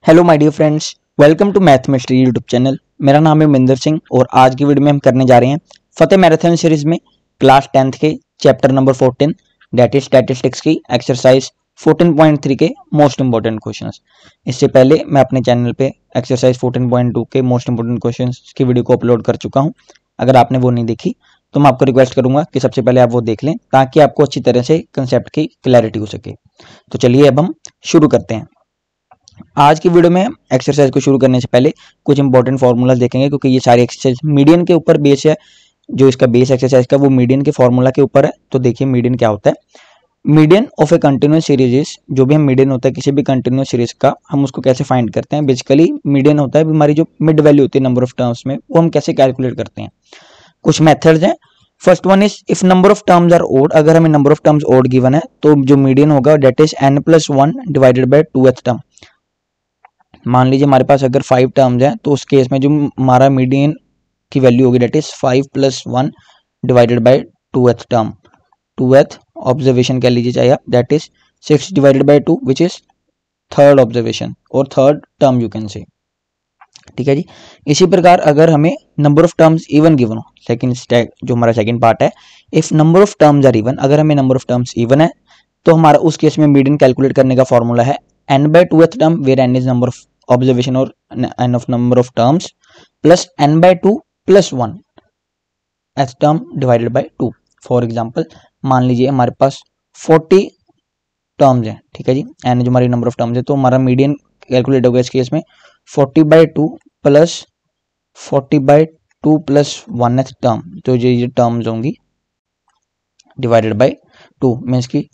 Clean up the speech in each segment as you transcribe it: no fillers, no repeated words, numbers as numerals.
Hello my dear friends, welcome to math mystery YouTube channel. मेरा नाम है मिंदर सिंह और आज की वीडियो में हम करने जा रहे हैं फतेह मैराथन सीरीज में क्लास 10th के chapter number 14 that is statistics की एक्सरसाइज 14.3 के मोस्ट इंपॉर्टेंट क्वेश्चंस। इससे पहले मैं अपने चैनल पे एक्सरसाइज 14.2 के मोस्ट इंपॉर्टेंट क्वेश्चंस की वीडियो को अपलोड कर चुका हूँ। अगर आपने वो नहीं देखी तो मैं आपको रिक्वेस्ट करूंगा कि सबसे पहले आप वो देख लें ताकि आपको अच्छी तरह से कंसेप्ट की क्लैरिटी हो सके। तो चलिए अब हम शुरू करते हैं। आज की वीडियो में एक्सरसाइज को शुरू करने से पहले कुछ इंपॉर्टेंट फार्मूलाज देखेंगे क्योंकि ये सारी एक्सरसाइज मीडियन के ऊपर बेस है। जो इसका बेस एक्सरसाइज का वो मीडियन के फार्मूला के ऊपर है। तो देखिए मीडियन क्या होता है। Median of A continuous series is, जो भी हम मीडियन होता है किसी भी कंटिन्यूअस सीरीज का, हम उसको कैसे फाइंड करते हैं। बेसिकली मीडियन होता है हमारी जो मिड वैल्यू होती है नंबर ऑफ टर्म्स में, वो हम कैसे कैलकुलेट करते हैं। कुछ मेथड्स हैं। First one is if number of terms are odd, अगर हमें number of terms odd given है तो जो मीडियन होगा that is n+1 divided by 2th term. मान लीजिए हमारे पास अगर 5 टर्म्स हैं तो उस केस में जो हमारा मीडियन की वैल्यू होगी that is 5+1 divided by 2th term. 2th observation कह लीजिए चाहे आप, that is 6 divided by 2 which is third observation और third term you can say. ठीक है जी। इसी प्रकार अगर हमें number of terms even given हो, सेकंड स्टेप जो हमारा सेकंड पार्ट है, if number of terms are even, अगर हमें नंबर ऑफ टर्म्स इवन है तो हमारा उस केस में मीडियन कैलकुलेट करने का फॉर्मूला है n/2th term where n is number of observation और n of number of terms plus n/2 + 1 th term divided by 2। For example मान लीजिए हमारे पास 40 टर्म्स हैं। ठीक है जी, n जो हमारी नंबर ऑफ टर्म्स है तो हमारा मीडियन कैलकुलेट होगा इस केस में 40/2 प्लस 40/2 + 1th टर्म, तो ये टर्म्स होंगी डिवाइडेड बाय 2 मीन्स की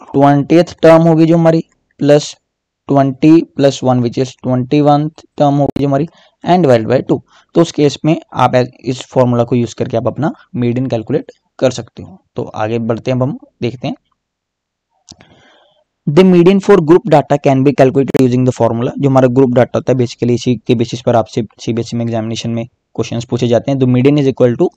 20th टर्म होगी जो हमारी plus 20 + 1 which is 21th term होगी जो हमारी एंड डिवाइडेड बाय 2। तो उस केस में आप इस फॉर्मूला को यूज करके आप अपना मीडियन कैलकुलेट कर सकते हो। तो आगे बढ़ते हैं, अब हम देखते हैं the median for group data can be calculated using the formula. जो हमारा ग्रुप डाटा होता है बेसिकली इसी के बेसिस पर आपसे सीबीएसई में एग्जामिनेशन में क्वेश्चंस पूछे जाते हैं। The median is equal to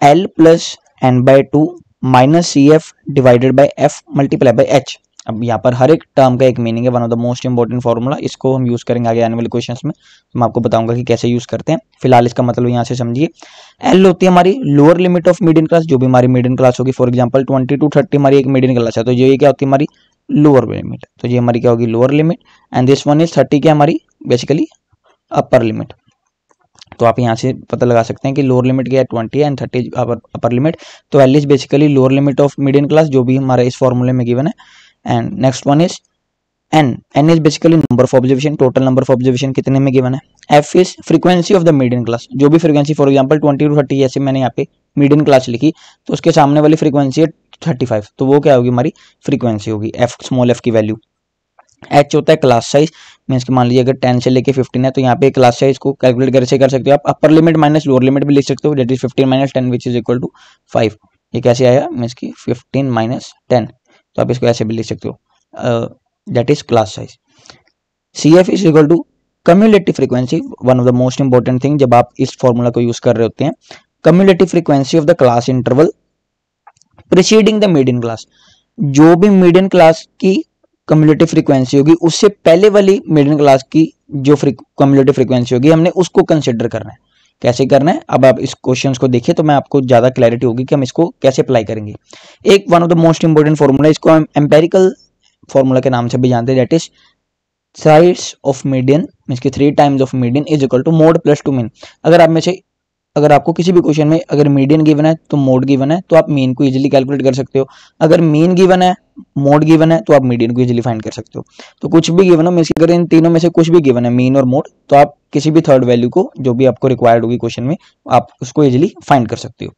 L + n/2 minus CF divided by F multiply by H। अब यहाँ पर हर एक टर्म का एक मीनिंग है, one of the most important formula. इसको हम यूज करेंगे आगे आने वाले क्वेश्चंस में, तो मैं आपको बताऊंगा कि कैसे यूज करते हैं। फिलहाल इसका मतलब यहाँ से समझिए। L होती है हमारी lower limit of median class, जो भी हमारी मीडियन क्लास होगी। फॉर एग्जांपल 20 to 30 हमारी एक मीडियन क्लास है, तो ये क्या होती है हमारी लोअर लिमिट, तो ये हमारी क्या होगी lower limit. And this one is 30 क्या हमारी बेसिकली अपर लिमिट। तो आप यहाँ से पता लगा सकते हैं कि लोअर लिमिट क्या है 20 एंड 30 अपर लिमिट। तो L is basically lower limit of median class, जो भी हमारा इस फॉर्मूले में गिवन है। And next one is n is basically number of observation, total number of observation कितने में गिवन है। F is frequency of the median class, जो भी फ्रीक्वेंसी फॉर एग्जांपल 20 to 30 जैसे मैंने यहाँ पे मीडियन क्लास लिखी तो उसके सामने वाली फ्रीक्वेंसी है 35, तो वो क्या होगी हमारी फ्रीक्वेंसी होगी f स्मॉल f की वैल्यू। H होता है क्लास साइज, मीन्स कि मान लीजिए अगर 10 से लेके 15 है तो यहाँ पे क्लास साइज को कैलकुलेट कैसे कर सकते हो आप, upper limit minus lower limit भी लिख सकते हो, that is 15 - 10 which is equal to 5। ये कैसे आया मीन्स की 15 - 10, तो आप इसको ऐसे भी लिख सकते हो, that is class size. CF is equal to cumulative frequency, one of the most important thing जब आप इस फॉर्मूला को यूज कर रहे होते हैं। Cumulative frequency of the class interval preceding the median class, जो भी मीडियन क्लास की कम्युलेटिव फ्रीक्वेंसी होगी उससे पहले वाली मीडियन क्लास की जो कम्युलेटिव फ्रीक्वेंसी होगी हमने उसको कंसिडर करना है। कैसे करना है, अब आप इस क्वेश्चन को देखिए तो मैं आपको ज्यादा क्लैरिटी होगी कि हम इसको कैसे अप्लाई करेंगे। एक one of the most important formula, इसको हम एम्पेरिकल फॉर्मूला के नाम से भी जानते हैं, that is sides of median means की 3 times of median is equal to mode plus two mean. अगर आपको किसी भी क्वेश्चन में अगर मीडियन गिवन है तो मोड गिवन है तो आप मीन को इजीली कैलकुलेट कर सकते हो। अगर मीन गिवन है मोड गिवन है तो आप मीडियन को इजीली फाइंड कर सकते हो। तो कुछ भी गिवन हो मींस अगर इन तीनों में से कुछ भी गिवन है मीन और मोड, तो आप किसी भी थर्ड वैल्यू को जो भी आपको रिक्वायर्ड होगी क्वेश्चन में आप उसको इजीली फाइंड कर सकते हो।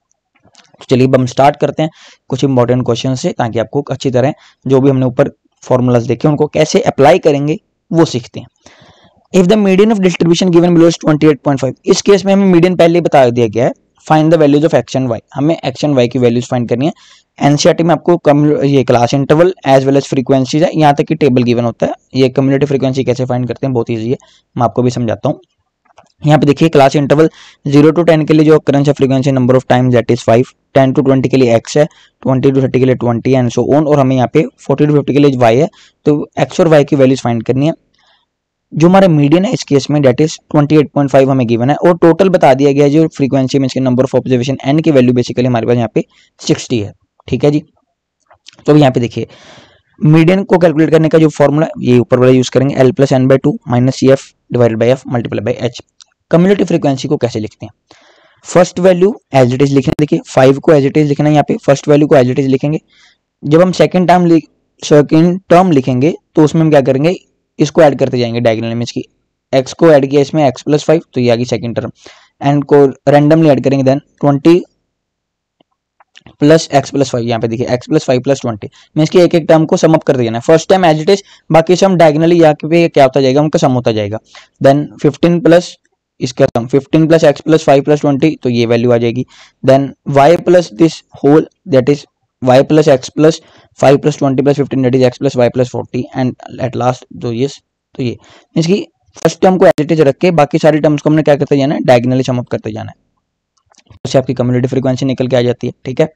तो चलिए अब हम स्टार्ट करते हैं कुछ इंपॉर्टेंट क्वेश्चन से, ताकि आपको अच्छी तरह जो भी हमने ऊपर फॉर्मूलाज देखे उनको कैसे अप्लाई करेंगे वो सीखते हैं। If the median of distribution given below 28.5, इस केस में हमें मीडियन पहले बता दिया गया है। Find the values of X and Y, हमें एक्स एंड वाई की वैल्यूज फाइंड करनी है। एनसीईआरटी में आपको ये class interval as well as frequencies है, यहाँ तक कि टेबल गिवन होता है। ये कम्युलेटिव फ्रीक्वेंसी कैसे फाइंड करते हैं बहुत ईजी है, मैं आपको भी समझाता हूँ। यहाँ पे देखिए क्लास इंटरवल 0 to 10 के लिए जो ऑकरेंस है frequency number of times that is 5, 10 to 20 के लिए x है, 20 to 30 के लिए 20 एंड सो ऑन, और हमें यहाँ पे 40 to 50 के लिए y है। तो x और y की वैल्यूज फाइंड करनी है। जो हमारा मीडियन है इस केस में डेट इज 28.5 हमें गिवन है, और टोटल बता दिया गया है जो फ्रीक्वेंसी में इसके नंबर ऑफ ऑब्जर्वेशन एन की वैल्यू बेसिकली हमारे पास यहाँ पे 60 है। ठीक है जी, तो यहाँ पे देखिए मीडियन को कैलकुलेट करने का जो फॉर्मूला ये ऊपर वाला यूज करेंगे, L plus N by two minus C F divided by F multiply by H. Cumulative frequency को कैसे लिखते हैं, first value as it is लिखना, देखिए 5 को एज इट इज लिखना है, यहाँ पे फर्स्ट वैल्यू को एज इट इज लिखेंगे। जब हम सेकंड टर्म लिखेंगे तो उसमें हम क्या करेंगे, इसको ऐड करते जाएंगे डायगोनल में, इसकी x को ऐड किया इसमें x प्लस 5 तो ये आ गई सेकंड टर्म, एंड को रैंडमली ऐड करेंगे देन 20 प्लस x प्लस 5, यहाँ पे देखिए x प्लस 5 प्लस 20 में इसकी एक एक टर्म को सम अप कर देना है। First time as it is, बाकी सम डायगोनली यहाँ पे क्या होता जाएगा, उनका सम होता जाएगा। देन 15 प्लस इसका sum 15 plus x plus 5 plus 20 तो ये वैल्यू आ जाएगी। Then y plus this whole that is y plus x plus 5 plus 20 plus 15 that is x plus y plus 40 and at last तो ये इसकी फर्स्ट टर्म को as it is रख के बाकी सारी टर्म्स को हमने क्या करते जाना है, डायगोनली सम अप करते जाना है, उससे आपकी कम्युलेटिव फ्रीक्वेंसी निकल के आ जाती है। ठीक है,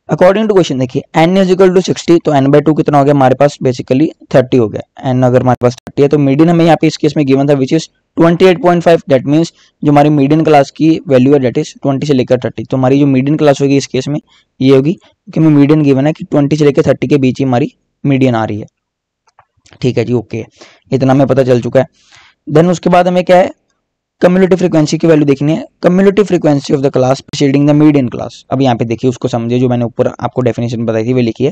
अकॉर्डिंग टू क्वेश्चन देखिए n इज इक्वल टू 60 तो n बाई 2 कितना हो गया हमारे पास, बेसिकली 30 हो गया। n अगर हमारे पास 30 है तो मीडियन हमें यहाँ पे इस केस में गिवन था विच इज 28.5, दैट मीन्स जो हमारी मीडियन क्लास की वैल्यू है दैट इज 20 से लेकर 30, तो हमारी जो मीडियन क्लास होगी इस केस में ये होगी, क्योंकि हमें मीडियन गिवन है कि 20 से लेकर 30 के बीच ही हमारी मीडियन आ रही है। ठीक है जी, ओके, इतना हमें पता चल चुका है। देन उसके बाद हमें क्या है, कम्युलेटिव फ्रीक्वेंसी की वैल्यू देखनी है, cumulative frequency of the class preceding the median class. अब यहाँ पे देखिए उसको समझिए, जो मैंने ऊपर आपको डेफिनेशन बताई थी वो लिखिए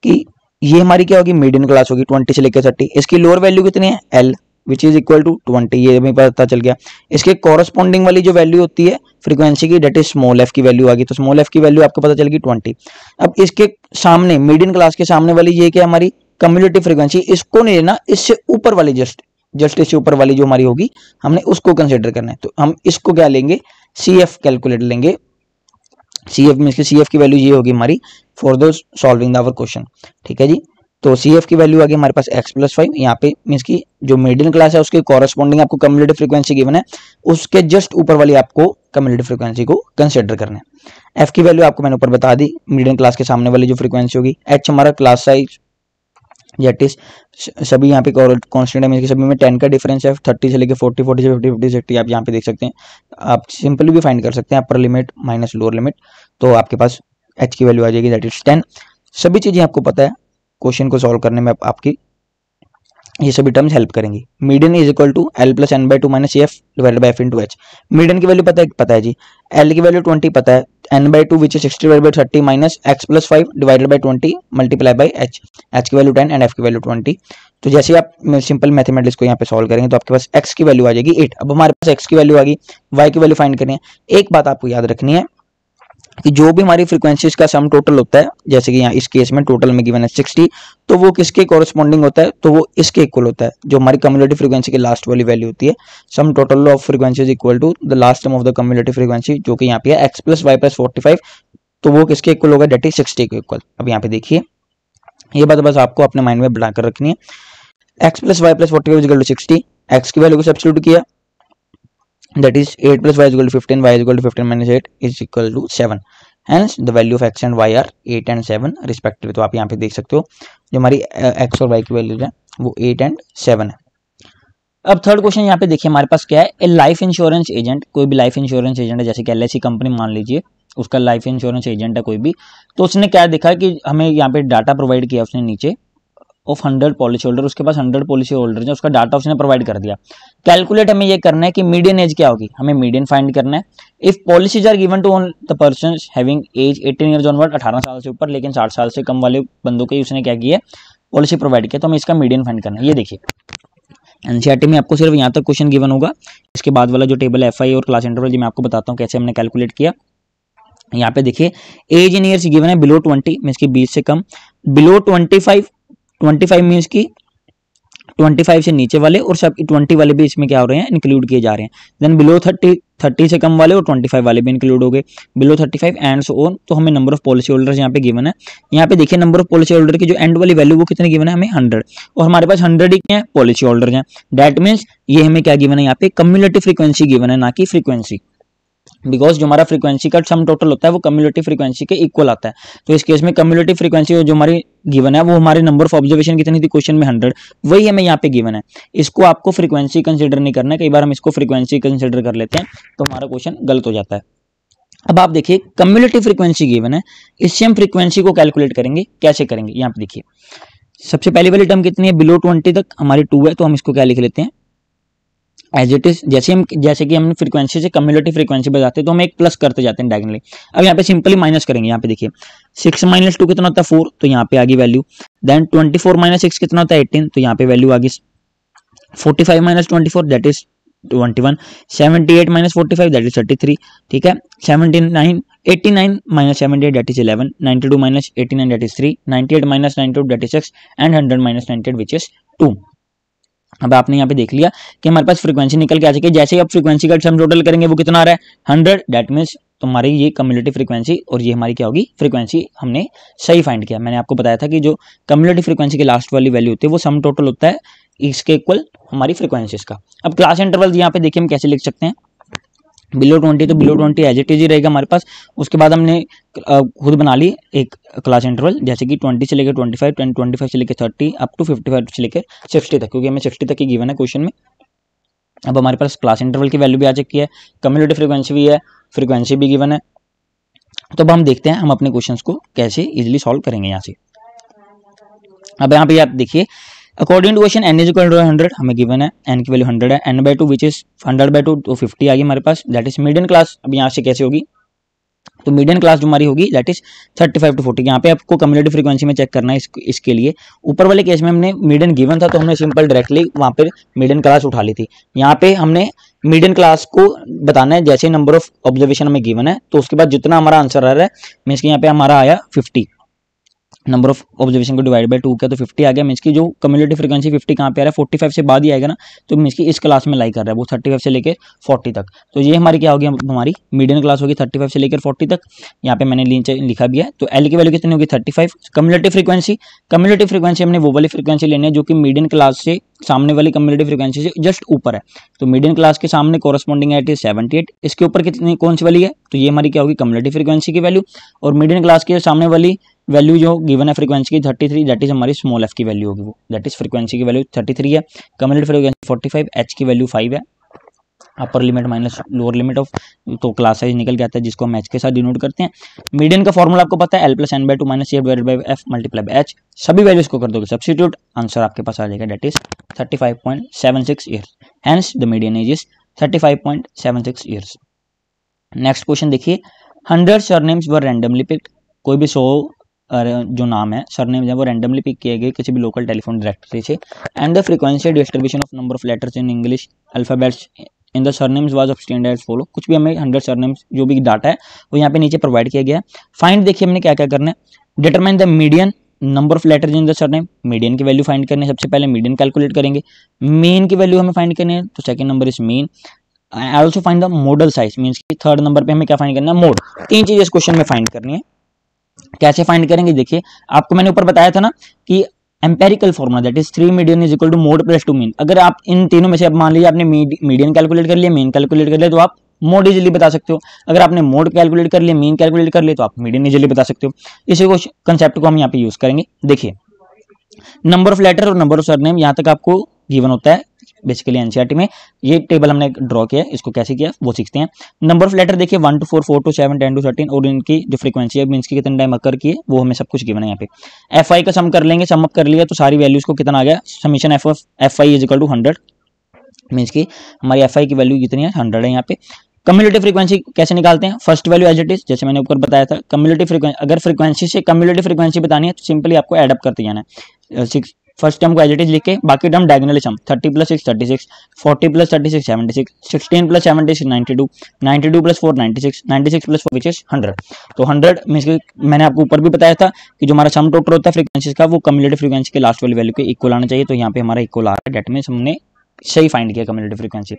कि ये हमारी क्या होगी, मीडियन क्लास होगी 20 से लेकर 30, इसकी लोअर वैल्यू कितनी है L which is equal to 20, ये हमें पता चल गया। इसके कॉरस्पॉन्डिंग वाली जो वैल्यू होती है फ्रीक्वेंसी की डेट इज स्मॉल f की वैल्यू आ गई, तो स्मॉल f की वैल्यू आपको पता चल गई 20। अब इसके सामने मीडियन क्लास के सामने वाली ये क्या हमारी कम्युलेटिव फ्रीक्वेंसी, इसको नहीं लेना, इससे ऊपर वाली जस्ट इससे ऊपर वाली जो हमारी होगी हमने उसको कंसीडर करना है। तो हम इसको क्या लेंगे, CF कैलकुलेट लेंगे, CF मींस CF की वैल्यू ये होगी हमारी for the solving our question. ठीक है जी, तो CF की वैल्यू आ गई हमारे पास x प्लस 5, यहाँ पे मींस की जो मीडियन क्लास है उसके कॉरस्पॉन्डिंग आपको कम्युलेटिव फ्रीक्वेंसी गिवन है, उसके जस्ट ऊपर वाली आपको कम्युलेटिव फ्रीक्वेंसी को कंसीडर करना है। f की वैल्यू आपको मैंने ऊपर बता दी, मीडियन क्लास के सामने वाली जो फ्रीक्वेंसी होगी, h हमारा क्लास साइज दैट इज सभी यहाँ पे कांस्टेंट है, सभी में 10 का डिफरेंस है, 30 से लेके 40, 40 से 50, 50 से 60 आप यहाँ पे देख सकते हैं। आप सिंपली भी फाइंड कर सकते हैं अपर लिमिट माइनस लोअर लिमिट, तो आपके पास h की वैल्यू आ जाएगी दैट इज 10। सभी चीजें आपको पता है, क्वेश्चन को सॉल्व करने में आपकी ये सभी टर्म्स हेल्प करेंगी। Median is equal to L plus N by two minus C F divided by f into h. Median की वैल्यू पता है जी, L की वैल्यू 20 पता है, n by two which is 60 divided by 30 minus x plus 5 divided by 20 multiply by h, h की value 10 and f की value 20। तो जैसे आप सिंपल मैथमेटिक्स को यहाँ पे सॉल्व करेंगे तो आपके पास x की वैल्यू आ जाएगी 8। अब हमारे पास x की वैल्यू आ गई, y की वैल्यू फाइंड करनी है। एक बात आपको याद रखनी है कि जो भी हमारी फ्रीक्वेंसीज का सम टोटल होता है, जैसे कि यहाँ इस केस में टोटल में गिवन है 60, तो वो किसके कॉरस्पॉन्डिंग होता है, तो वो इसके इक्वल होता है, जो हमारी कम्युलेटिव फ्रीक्वेंसी की लास्ट वाली वैल्यू होती है। Sum total of frequencies equal to the last term of the cumulative frequency, जो कि यहाँ पे है x प्लस वाई प्लस 45, तो वो किसके इक्वल होगा, डेट इज 60 के इक्वल। अब यहाँ पे देखिए ये बात बस आपको अपने माइंड में बनाकर रखनी है। x plus y plus 45 equal to 60, x की वैल्यू को सब्स्टिट्यूट किया that is 8 plus y is equal to 15, y is equal to 15 minus 8 is equal to 7, hence the value of x and y are 8 and 7 respectively। तो आप यहाँ पे देख सकते हो जो हमारी x और y की वैल्यूज है वो 8 and 7 है। अब थर्ड क्वेश्चन यहाँ पे देखिए हमारे पास क्या है, ए लाइफ इंश्योरेंस एजेंट, कोई भी लाइफ इंश्योरेंस एजेंट है, जैसे कि LIC कंपनी मान लीजिए, उसका लाइफ इंश्योरेंस एजेंट है कोई भी, तो उसने क्या देखा कि हमें यहाँ पे डाटा प्रोवाइड किया उसने नीचे ऑफ 100 पॉलिसी होल्डर, उसके पास 100 पॉलिसी होल्डर है, उसका डाटा उसने प्रोवाइड कर दिया। कैलकुलेट हमें ये करना है कि मीडियन एज क्या होगी, हमें मीडियन फाइंड करना है। If policies are given to the persons having age 18 years onward, 18 साल से ऊपर लेकिन 60 साल से कम वाले बंदों को उसने क्या किया, पॉलिसी प्रोवाइड किया, तो हमें इसका मीडियन फाइंड करना है। ये देखिए एनसीईआरटी में आपको सिर्फ यहाँ तक क्वेश्चन गिवन होगा, इसके बाद वाला जो टेबल है FI और क्लास इंटरवल मैं आपको बताता हूँ कैसे हमने कैलकुलेट किया। यहाँ पे देखिए एज इन ईयर्स गिवन है बिलो 20 मीन्स की 20 से कम, बिलो 25 मीन्स की 25 से नीचे वाले, और सब 20 वाले भी इसमें क्या हो रहे हैं, इंक्लूड किए जा रहे हैं। देन बिलो 30 से कम वाले और 25 वाले भी इंक्लूड हो गए, बिलो 35 एंड सो ऑन। तो हमें नंबर ऑफ पॉलिसी होल्डर्स यहाँ पे गिवन है। यहाँ पे देखिए नंबर ऑफ पॉलिसी होल्डर की जो एंड वाली वैल्यू वो कितने गिवन है, हमें 100, और हमारे पास 100 ही क्या है, पॉलिसी होल्डर्स हैं। दैट मीन्स ये हमें क्या गिवन है, यहाँ पे कम्युलेटिव फ्रीक्वेंसी गिवन है, ना कि फ्रीक्वेंसी। बिकॉज जो हमारा फ्रीक्वेंसी का सम टोटल होता है वो कम्युलेटिव फ्रीक्वेंसी के इक्वल आता है। तो इस केस में कम्युलेटिव फ्रीक्वेंसी जो हमारी गिवन है वो हमारे नंबर ऑफ ऑब्जर्वेशन कितनी थी क्वेश्चन में 100, वही हमें यहाँ पे गिवन है। इसको आपको फ्रीक्वेंसी कंसिडर नहीं करना है, कई बार हम इसको फ्रीक्वेंसी कंसिडर कर लेते हैं तो हमारा क्वेश्चन गलत हो जाता है। अब आप देखिए कम्युलेटिव फ्रीक्वेंसी गिवन है, इससे हम फ्रीक्वेंसी को कैलकुलेट करेंगे। कैसे करेंगे यहाँ पे देखिए, सबसे पहली वाली टर्म कितनी है, बिलो 20 तक हमारी 2 है, तो हम इसको क्या लिख लेते हैं एज इट इज। जैसे कि हम फ्रीक्वेंसी से कम्युलेटिव फ्रीक्वेंसी बताते हैं तो हम एक प्लस करते जाते हैं डायगोनली। अब यहाँ पे सिंपली माइनस करेंगे। यहाँ पे देखिए 6 - 2 कितना होता है 4, तो यहाँ पे आ गई वैल्यू। देन 24 - 6 कितना होता है 18, तो यहाँ पे वैल्यू आ गई 45 - 24 दैट इज 21, 78 - 45 दैट इज 33, ठीक है। 89 - 78 that is 11, 92 - 89 that is 3, 98 - 92 that is 6 and 100 - 98 which is 2। अब आपने यहाँ पे देख लिया कि हमारे पास फ्रीक्वेंसी निकल के आ चुकी है। जैसे ही आप फ्रीक्वेंसी का सम टोटल करेंगे वो कितना आ रहा है 100, दैट मीन्स तुम्हारी ये कम्युलेटिव फ्रीक्वेंसी और ये हमारी क्या होगी फ्रीक्वेंसी हमने सही फाइंड किया। मैंने आपको बताया था कि जो कम्युलेटिव फ्रीक्वेंसी की लास्ट वाली वैल्यू होती है वो सम टोटल होता है इसके इक्वल हमारी फ्रीक्वेंसीज का। अब क्लास इंटरवल यहाँ पे देखिए हम कैसे लिख सकते हैं, बिलो 20 तो बिलो 20 एज इट इज ही रहेगा हमारे पास। उसके बाद हमने खुद बना ली एक क्लास इंटरवल, जैसे कि 20 से लेकर 25, 25 से लेकर 30 अप टू 55 से लेकर 60 तक, क्योंकि हमें 60 तक ही गिवन है क्वेश्चन में। अब हमारे पास क्लास इंटरवल की वैल्यू भी आ चुकी है, कम्युलेटिव फ्रीक्वेंसी भी है, फ्रीक्वेंसी भी गिवन है। तो अब हम देखते हैं हम अपने क्वेश्चन को कैसे इजिली सॉल्व करेंगे यहाँ से। अब यहाँ पे आप देखिए according to question n is equal to 100 हमें गिवन है, n की वैल्यू 100 है, n/2 विच इज 100/2 तो 50 आ गई हमारे पास, दैट इज मीडियन क्लास। अब यहाँ से कैसे होगी, तो मीडियन क्लास जो हमारी होगी दैट इज 35 to 40। यहाँ पे आपको कम्युलेटिव फ्रीक्वेंसी में चेक करना है इसके लिए। ऊपर वाले केस में हमने मीडियन गिवन था तो हमने सिंपल डायरेक्टली वहाँ पे मीडियन क्लास उठा ली थी। यहाँ पे हमने मीडियन क्लास को बताना है, जैसे नंबर ऑफ ऑब्जर्वेशन हमें गिवन है तो उसके बाद जितना हमारा आंसर आ रहा है, मीन्स की यहाँ पे हमारा आया 50, नंबर ऑफ ऑब्जर्वेशन को डिवाइड बाय 2 किया तो 50 आ गया। मीन्स की जो कम्युलेटिव फ्रीक्वेंसी 50 कहाँ पे आ रहा है 45 से बाद ही आएगा ना, तो मीन्स की इस क्लास में लाई कर रहा है वो 35 से लेकर 40 तक। तो ये हमारी क्या होगी, हमारी मीडियन क्लास होगी 35 से लेकर 40 तक। यहाँ पे मैंने लिखा भी है। तो एल की वैल्यू कितनी होगी 35। कम्युलेटिव फ्रीक्वेंसी हमने वो वाली फ्रीक्वेंसी लेनी है जो कि मीडियन क्लास से सामने वाली कम्युलेटिव फ्रीक्वेंसी से जस्ट ऊपर है। तो मीडियन क्लास के सामने कोरस्पॉन्डिंग है 78, इसके ऊपर कितनी कौन सी वाली है, तो ये हमारी क्या होगी कम्युलेटिव फ्रीक्वेंसी की वैल्यू। और मीडियन क्लास के सामने वाली वैल्यू जो गिवन है फ्रीक्वेंसी की 33, दैट इज हमारी स्मॉल एफ की वैल्यू होगी, वो दैट इज फ्रीक्वेंसी की वैल्यू 33 है, कम्युलेटिव फ्रीक्वेंसी 45, एच की वैल्यू 5 है, अपर limit minus lower limit of, तो क्लास साइज निकल के आता है जिसको हम एच के साथ डिनोट करते हैं। मीडियन का फॉर्मूला आपको पता है L+n/2 - CF/F × H। सभी वैल्यूज को कर दोगे सब्स्टिट्यूट, आंसर आपके पास आ जाएगा that is 35.76 years. Hence the median age is 35.76 years. Next question देखिए, 100 सरनेम्स वर रैंडमली पिक्ड। कोई भी 100 जो नाम है सरनेम है वो रैंडमली पिक किए गए किसी भी लोकल टेलीफोन डायरेक्टरी से, and the frequency distribution of number of letters in English alphabets in the surnames was obtained as follow. कुछ भी हमें 100 सरनेम्स जो भी डाटा है वो यहाँ पे नीचे प्रोवाइड किया गया है। फाइंड देखिए हमने क्या क्या करना है, determine the median number of letters in the surname. Median की वैल्यू फाइंड करनी है, सबसे पहले मीडियन कैलकुलेट करेंगे। मीन की वैल्यू हमें फाइंड करनी है, तो second number is mean. I also find the model size, means की थर्ड नंबर पे हमें क्या फाइंड करना है मोड। 3 चीजें इस क्वेश्चन में फाइंड करनी है। कैसे फाइंड करेंगे देखिए, आपको मैंने ऊपर बताया था ना कि empirical formula that is 3 median is equal to mode plus 2 mean. अगर आप इन तीनों में से अब मान लीजिए आपने मीडियन कैलकुलेट कर लिया, मीन कैलकुलेट कर लिया, तो आप मोड इजीली बता सकते हो। अगर आपने मोड कैलकुलेट कर लिया, मीन कैलकुलेट कर लिया, तो आप मीडियन इजीली बता सकते हो। इसी कंसेप्ट को हम यहाँ पे यूज करेंगे। देखिए नंबर ऑफ लेटर और नंबर ऑफ सरनेम यहाँ तक आपको गिवन होता है बेसिकली एनसीईआरटी में। ये टेबल हमने ड्रॉ किया है, इसको कैसे किया वो सीखते हैं। नंबर ऑफ लेटर देखिए 1 to 4, 4 to 7, 10 to 13, और इनकी जो फ्रीक्वेंसी है मीन्स की कितने टाइम अकर की है वो हमें सब कुछ गिवन है यहाँ पे। एफ आई का सम कर लेंगे, सम अप कर लिया तो सारी वैल्यूज को कितना आ गया, summation f i is equal to 100, means की हमारी एफ आई की वैल्यू कितनी है 100 है यहाँ पे। कम्युलेटिव फ्रीक्वेंसी कैसे निकालते हैं, first value as it is, जैसे मैंने ऊपर बताया था। कम्युलेटिव फ्रीक्वेंसी, अगर फ्रीक्वेंसी से कम्युलेटिव फ्रीक्वेंसी बतानी है तो सिंपली आपको एड अप करते जाना है। फर्स्ट टर्म को एज इट इज लिख के बाकी term diagonally some, 30 + 6 36, 40 + 36 76, 16 + 76 92, 92 + 4 96, 96 + 4 which is 100। तो 100 मींस मैंने आपको ऊपर भी बताया था कि जो हमारा सम टोटल होता है फ्रीक्वेंसीज का वो कम्युलेटिव फ्रीक्वेंसी के लास्ट वाली वैल्यू के इक्वल आना चाहिए। तो यहाँ पे हमारा इक्वल आ रहा है, डेट मींस हमने सही फाइंड किया कम्युलेटिव फ्रीक्वेंसी।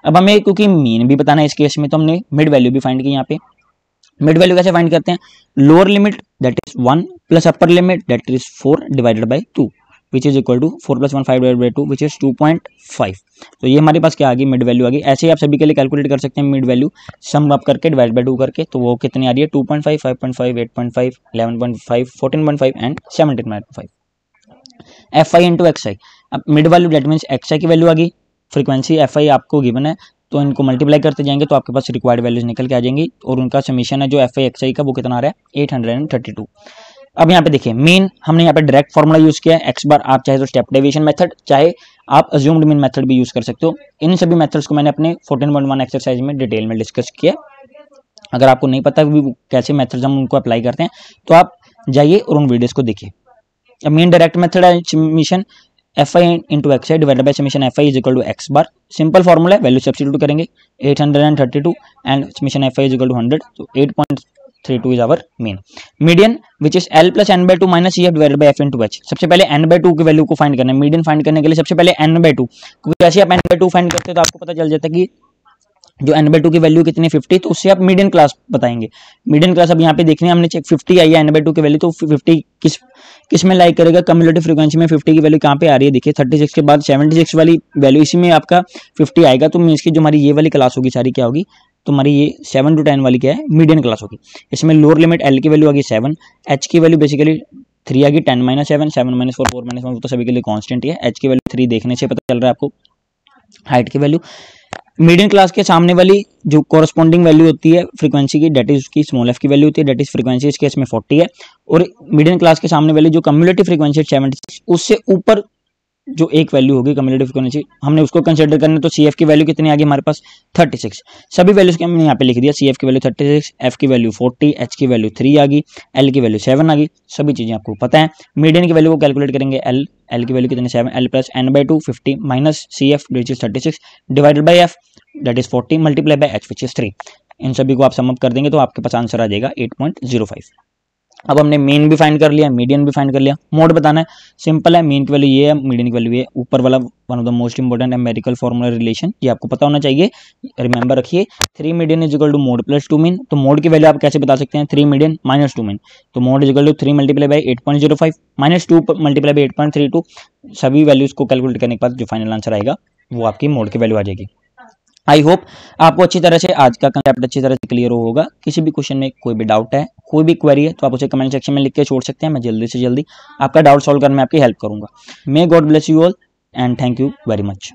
अब हमें क्योंकि मीन भी बताना है इस केस में तो हमने मिड वैल्यू भी फाइंड की। यहाँ पे मिड वैल्यू कैसे फाइंड करते हैं, lower limit that is 1 plus upper limit that is 4 divided by 2। Which is equal to 4 + 1 5 divided by 2 which is 2.5। तो ये हमारे पास क्या आ गई, मिड वैल्यू आ गई। ऐसे ही आप सभी के लिए कैलकुलेट कर सकते हैं मिड वैल्यू, सम अप करके डिवाइड बाई 2 करके। तो वो कितनी आ रही है, 2.5, 5.5, 8.5, 11.5, 14.5 एंड 17.5। Fi into x i. अब mid value that means x i की वैल्यू आ गई, फ्रीक्वेंसी Fi आपको गिवन है, तो इनको मल्टीप्लाई करते जाएंगे तो आपके पास रिक्वायर्ड वैल्यूज निकल के आ जाएंगी। और उनका समीशन है जो Fi XI का वो कितना आ रहा है, 832। अब यहाँ पे देखिए मीन हमने यहाँ पे डायरेक्ट फॉर्मूला यूज किया है, एक्स बार। आप चाहे तो स्टेप डेविएशन मेथड, चाहे आप अज्यूम्ड मीन मेथड भी यूज कर सकते हो। इन सभी मेथड्स को मैंने अपने 14.1 एक्सरसाइज में डिटेल में डिस्कस किया। अगर आपको नहीं पता कि कैसे मेथड्स हम उनको अप्लाई करते हैं तो आप जाइए और उन वीडियोस को देखिए। अब मेन डायरेक्ट मेथड है summation Fi into x i divided by summation Fi is equal to x bar. Simple formula है, वैल्यू सब्स्टिट्यूट करेंगे 832 and summation Fi is equal to 100, तो 8.32 is our mean. Median which is L + n/2 minus EF divided by F into H। सबसे पहले n/2 की value को find करना है, median find करने के लिए सबसे पहले n/2, क्योंकि जैसे आप n/2 फाइंड करते हो तो आपको पता चल जाता है कि जो n/2 की वैल्यू कितनी 50, तो उससे आप मीडियन क्लास बताएंगे। मीडियन क्लास अब यहाँ पे देखने हमने चेक 50 आई है n/2 की वैल्यू, तो 50 किस में लाइक करेगा, कम्युलेटिव फ्रीक्वेंसी में 50 की वैल्यू कहाँ पे आ रही है, देखिए 36 के बाद 76 वाली वैल्यू, इसी में आपका 50 आएगा। तो मीन्स की जो हमारी ये वाली क्लास होगी सारी क्या होगी, तो हमारी ये 7 to 10 वाली क्या है, मीडियन क्लास होगी। इसमें लोअर लिमिट L की वैल्यू आ गई 7, H की वैल्यू बेसिकली 3 आ गई, 10 - 7, 7 - 4, 4 - 1, तो सभी के लिए कॉन्स्टेंट ही है। H की वैल्यू 3 देखने से पता चल रहा है आपको। हाइट की वैल्यू मीडियन क्लास के सामने वाली जो कोरस्पॉन्डिंग वैल्यू होती है फ्रीक्वेंसी की, डेट इज उसकी स्मॉल f की वैल्यू होती है, डेट इज फ्रीक्वेंसी इस केस में 40 है। और मीडियन क्लास के सामने वाली जो कम्युलेटिव फ्रीक्वेंसी 76, उससे ऊपर जो एक वैल्यू होगी कम्युलेटिव फ्रीक्वेंसी, हमने उसको कंसीडर करना। तो CF की वैल्यू कितनी आ गई हमारे पास, 36। सभी वैल्यूज के हमने यहाँ पे लिख दिया, CF की वैल्यू 36, F की वैल्यू 40, H की वैल्यू 3 आ गई, L की वैल्यू 7 आ गई, सभी चीजें आपको पता है। मीडियन की वैल्यू को कैलकुलेट करेंगे, L की वैल्यू कितनी 7, L + n/2 50 minus CF which is 36 divided by F that is 40 multiply by H which is 3। इन सभी को आप सम अप कर देंगे तो आपके पास आंसर आ जाएगा 8.05। अब हमने मीन भी फाइंड कर लिया, मीडियन भी फाइंड कर लिया, मोड बताना है, सिंपल है। मीन की वैल्यू ये है, मीडियन की वैल्यू ये, ऊपर वाला one of the most important empirical formula relation, ये आपको पता होना चाहिए, रिमेंबर रखिए। 3 median is equal to mode plus 2 mean. तो मोड की वैल्यू आप कैसे बता सकते हैं, 3 मीडियन माइनस 2 मीन। तो mode is equal to 3 multiply by 8.05 minus 2 multiply by 8.32। सभी वैल्यूज को कैलकुलेट करने के बाद जो फाइनल आंसर आएगा वो आपकी मोड की वैल्यू आ जाएगी। आई होप आपको अच्छी तरह से आज का कंसेप्ट अच्छी तरह से क्लियर होगा। किसी भी क्वेश्चन में कोई भी डाउट है, कोई भी क्वेरी है, तो आप उसे कमेंट सेक्शन में लिख के छोड़ सकते हैं। मैं जल्दी से जल्दी आपका डाउट सॉल्व करने में आपकी हेल्प करूंगा। May God bless you all and thank you very much.